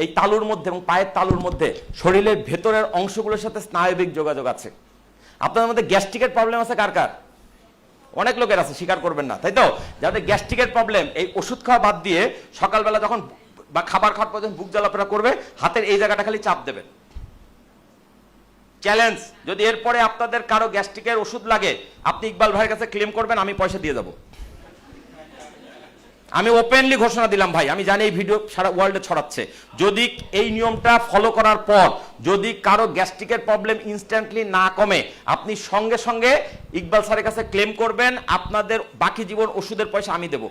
এই তালুর মধ্যে এবং পায়ের তালুর মধ্যে শরীরের ভেতরের অংশগুলোর সাথে স্নায়বিক যোগাযোগ আছে। আপনাদের মধ্যে গ্যাস্ট্রিকের প্রবলেম আছে কার কার? অনেক লোকের আছে, স্বীকার করবেন না, তাই তো? যাদের গ্যাস্ট্রিকের প্রবলেম, এই ওষুধ খাওয়া বাদ দিয়ে সকালবেলা যখন বা খাবার খাওয়ার পর যখন বুক জ্বালাপোড়া করবে, হাতের এই জায়গাটা খালি চাপ দেবেন। চ্যালেঞ্জ, যদি এরপরে আপনাদের কারো গ্যাস্ট্রিকের ওষুধ লাগে, আপনি ইকবাল ভাইয়ের কাছে ক্লেম করবেন, আমি পয়সা দিয়ে দেবো। আমি ওপেনলি ঘোষণা দিলাম ভাই, আমি জানি এই ভিডিও সারা ওয়ার্ল্ডে ছড়াচ্ছে। যদি এই নিয়মটা ফলো করার পর যদি কারো গ্যাস্ট্রিকের প্রবলেম ইনস্ট্যান্টলি না কমে, আপনি সঙ্গে সঙ্গে ইকবাল স্যারের কাছে ক্লেম করবেন, আপনাদের বাকি জীবন ওষুধের পয়সা আমি দেব।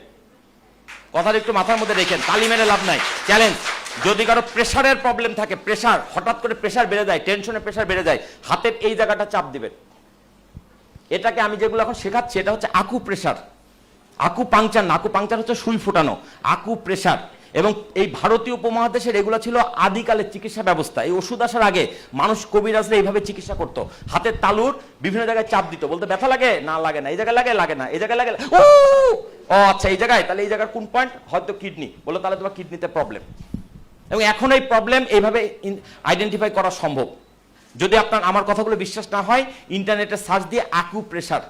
কথাটা একটু মাথার মধ্যে রেখেন, তালি মেরে লাভ নাই। চ্যালেঞ্জ, যদি কারো প্রেশারের প্রবলেম থাকে, প্রেশার হঠাৎ করে প্রেশার বেড়ে যায়, টেনশনের প্রেশার বেড়ে যায়, হাতের এই জায়গাটা চাপ দিবেন। এটাকে আমি যেগুলো এখন শেখাচ্ছি, এটা হচ্ছে আকু প্রেশার, আকু পাংচার না, আকু পাংচার হচ্ছে সুই ফোটানো, আকু প্রেশার। এবং এই ভারতীয় উপমহাদেশের এগুলো ছিল আদিকালের চিকিৎসা ব্যবস্থা। এই ওষুধ আসার আগে মানুষ কবিরাজরা এইভাবে চিকিৎসা করতো, হাতের তালুর বিভিন্ন জায়গায় চাপ দিত, বলতে ব্যথা লাগে না, লাগে না, এই জায়গায় লাগে, লাগে না, এই জায়গায় লাগে, ও আচ্ছা এই জায়গায়, তাহলে এই জায়গার কোন পয়েন্ট, হয়তো কিডনি, বলো তাহলে তোমার কিডনিতে প্রবলেম। এবং এখন এই প্রবলেম এইভাবে আইডেন্টিফাই করা সম্ভব। যদি আপনার আমার কথাগুলো বিশ্বাস না হয়, ইন্টারনেটে সার্চ দিয়ে আকু প্রেশার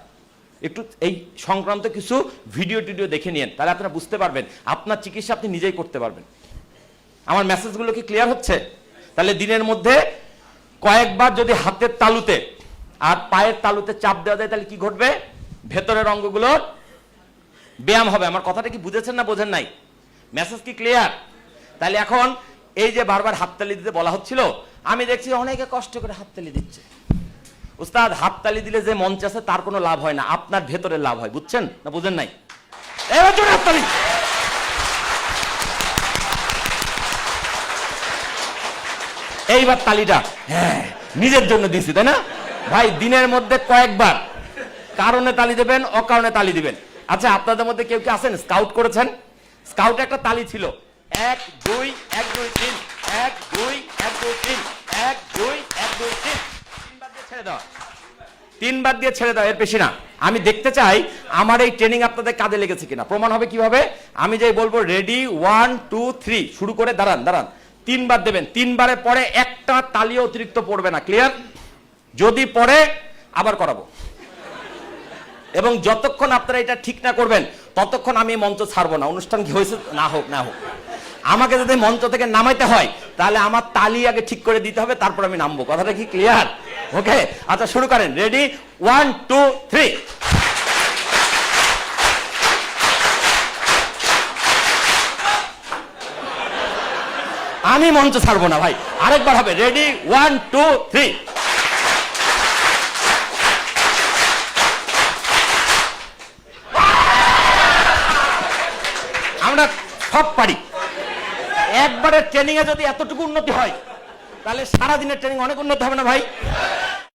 একটু এই সংক্রান্ত কিছু ভিডিও টিডিও দেখে নিন, তাহলে আপনারা বুঝতে পারবেন, আপনার চিকিৎসা আপনি নিজেই করতে পারবেন। আমার মেসেজগুলো কি ক্লিয়ার হচ্ছে? তাহলে দিনের মধ্যে কয়েকবার যদি হাতের তালুতে আর পায়ের তালুতে চাপ দেওয়া যায়, তাহলে কি ঘটবে? ভেতরের অঙ্গগুলোর ব্যায়াম হবে। আমার কথাটা কি বুঝেছেন না বোঝেন নাই? মেসেজ কি ক্লিয়ার? তাহলে এখন এই যে বারবার হাততালি দিতে বলা হচ্ছিল, আমি দেখছি অনেকে কষ্ট করে হাততালি দিচ্ছে। উস্তাদ, হাততালি দিলে যে মঞ্চ আছে তার কোনো লাভ হয় না, আপনার ভেতরে লাভ হয়, বুঝছেন না বুঝেন নাই? এবার জোরে হাততালি। এইবার তালিটা হ্যাঁ নিজের জন্য দিছি, তাই না ভাই? দিনের মধ্যে কয়েকবার কারণে তালি দেবেন, অকারণে তালি দিবেন। আচ্ছা, আপনাদের মধ্যে কেউ কি আছেন স্কাউট করেছেন? স্কাউটে একটা তালি ছিল, 1 2 1 2 3 1 2 1 2 3 1 2 1 2 3, তিনবার দিয়ে ছেড়ে দাও, তিনবার দিয়ে ছেড়ে দাও, এর বেশি না। আমি দেখতে চাই আমার এই ট্রেনিং আপনাদের কাজে লেগেছে কিনা। প্রমাণ হবে কিভাবে? আমি যে বলবো রেডি 1 2 3 শুরু করে দাঁড়ান দাঁড়ান, তিনবার দেবেন, তিনবারের পরে একটা তালিও অতিরিক্ত পড়বে না, ক্লিয়ার? যদি পড়ে আবার করাবো। এবং যতক্ষণ আপনারা এটা ঠিক না করবেন ততক্ষণ আমি মঞ্চ ছাড়বো না। অনুষ্ঠান কি হয়েছে না হোক না হোক, আমাকে যদি মঞ্চ থেকে নামাইতে হয় তাহলে আমার তালি আগে ঠিক করে দিতে হবে, তারপর আমি নামবো। কথাটা কি ক্লিয়ার? ওকে, আচ্ছা শুরু করেন। রেডি 1 2 3। আমি মঞ্চ ছাড়বো না ভাই, আরেকবার হবে। রেডি 1 2 3। আমরা সব পারি। একবারের ট্রেনিং এ যদি এতটুকু উন্নতি হয়, তাহলে সারাদিনের ট্রেনিং অনেক উন্নতি হবে না ভাই?